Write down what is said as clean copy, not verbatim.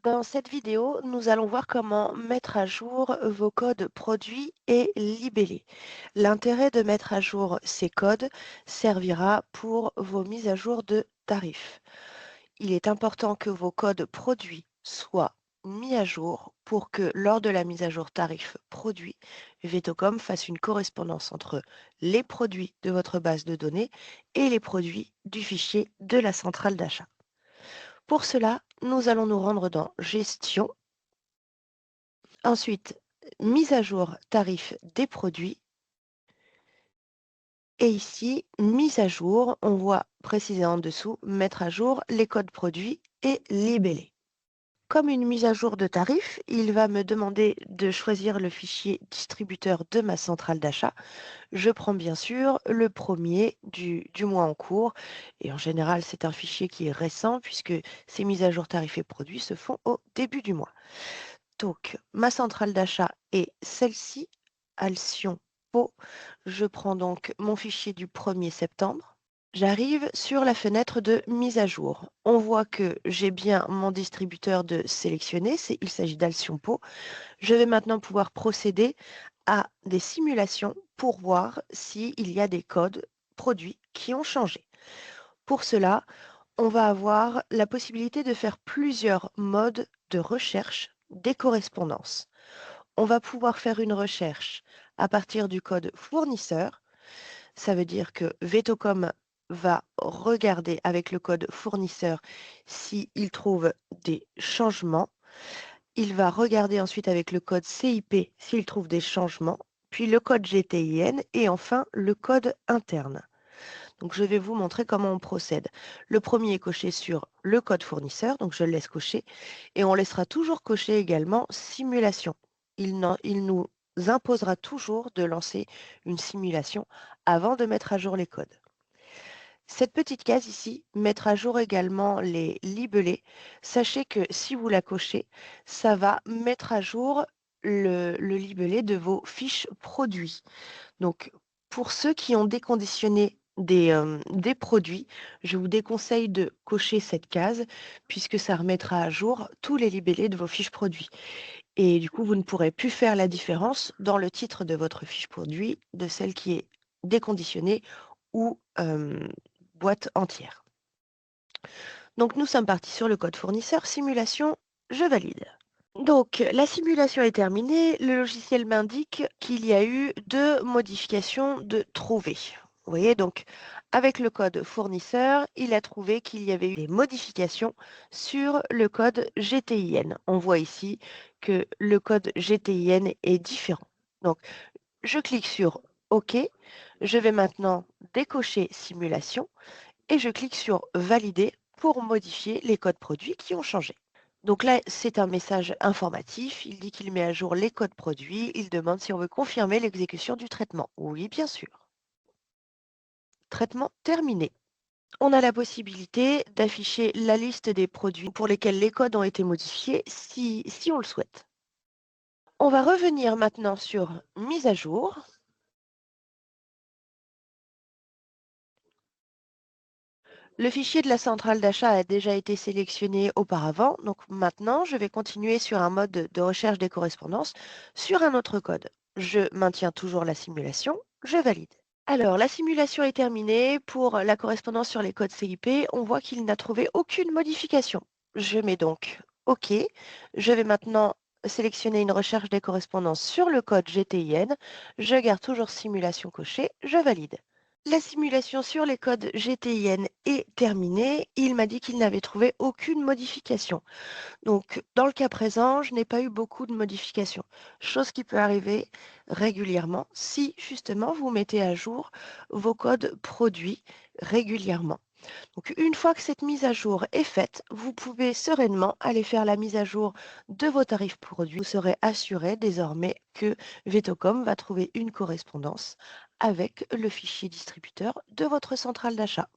Dans cette vidéo, nous allons voir comment mettre à jour vos codes produits et libellés. L'intérêt de mettre à jour ces codes servira pour vos mises à jour de tarifs. Il est important que vos codes produits soient mis à jour pour que lors de la mise à jour tarif produit, Vetocom fasse une correspondance entre les produits de votre base de données et les produits du fichier de la centrale d'achat. Pour cela, nous allons nous rendre dans Gestion, ensuite mise à jour tarif des produits et ici mise à jour, on voit précisé en dessous mettre à jour les codes produits et libellés. Comme une mise à jour de tarif, il va me demander de choisir le fichier distributeur de ma centrale d'achat. Je prends bien sûr le premier du mois en cours et en général c'est un fichier qui est récent puisque ces mises à jour tarifs et produits se font au début du mois. Donc, ma centrale d'achat est celle-ci, Alcyon Pau. Je prends donc mon fichier du 1er septembre. J'arrive sur la fenêtre de mise à jour. On voit que j'ai bien mon distributeur de sélectionner, il s'agit d'Alcyon Pau. Je vais maintenant pouvoir procéder à des simulations pour voir s'il y a des codes produits qui ont changé. Pour cela, on va avoir la possibilité de faire plusieurs modes de recherche des correspondances. On va pouvoir faire une recherche à partir du code fournisseur. Ça veut dire que Vetocom va regarder avec le code fournisseur s'il trouve des changements. Il va regarder ensuite avec le code CIP s'il trouve des changements, puis le code GTIN et enfin le code interne. Donc, je vais vous montrer comment on procède. Le premier est coché sur le code fournisseur, donc je le laisse cocher, et on laissera toujours cocher également simulation. Il nous imposera toujours de lancer une simulation avant de mettre à jour les codes. Cette petite case ici, mettre à jour également les libellés. Sachez que si vous la cochez, ça va mettre à jour le libellé de vos fiches produits. Donc, pour ceux qui ont déconditionné des produits, je vous déconseille de cocher cette case puisque ça remettra à jour tous les libellés de vos fiches produits. Et du coup, vous ne pourrez plus faire la différence dans le titre de votre fiche produit de celle qui est déconditionnée ou boîte entière. Donc, nous sommes partis sur le code fournisseur, simulation, je valide. Donc, la simulation est terminée. Le logiciel m'indique qu'il y a eu 2 modifications de trouvées. Vous voyez, donc, avec le code fournisseur, il a trouvé qu'il y avait eu des modifications sur le code GTIN. On voit ici que le code GTIN est différent. Donc, je clique sur OK. Je vais maintenant décocher simulation et je clique sur valider pour modifier les codes produits qui ont changé. Donc là, c'est un message informatif. Il dit qu'il met à jour les codes produits. Il demande si on veut confirmer l'exécution du traitement. Oui, bien sûr. Traitement terminé. On a la possibilité d'afficher la liste des produits pour lesquels les codes ont été modifiés si on le souhaite. On va revenir maintenant sur mise à jour. Le fichier de la centrale d'achat a déjà été sélectionné auparavant, donc maintenant je vais continuer sur un mode de recherche des correspondances sur un autre code. Je maintiens toujours la simulation, je valide. Alors, la simulation est terminée. Pour la correspondance sur les codes CIP, on voit qu'il n'a trouvé aucune modification. Je mets donc OK. Je vais maintenant sélectionner une recherche des correspondances sur le code GTIN. Je garde toujours simulation cochée, je valide. La simulation sur les codes GTIN est terminée. Il m'a dit qu'il n'avait trouvé aucune modification. Donc, dans le cas présent, je n'ai pas eu beaucoup de modifications, chose qui peut arriver régulièrement si justement vous mettez à jour vos codes produits régulièrement. Donc, une fois que cette mise à jour est faite, vous pouvez sereinement aller faire la mise à jour de vos tarifs produits. Vous serez assuré désormais que Vetocom va trouver une correspondance avec le fichier distributeur de votre centrale d'achat.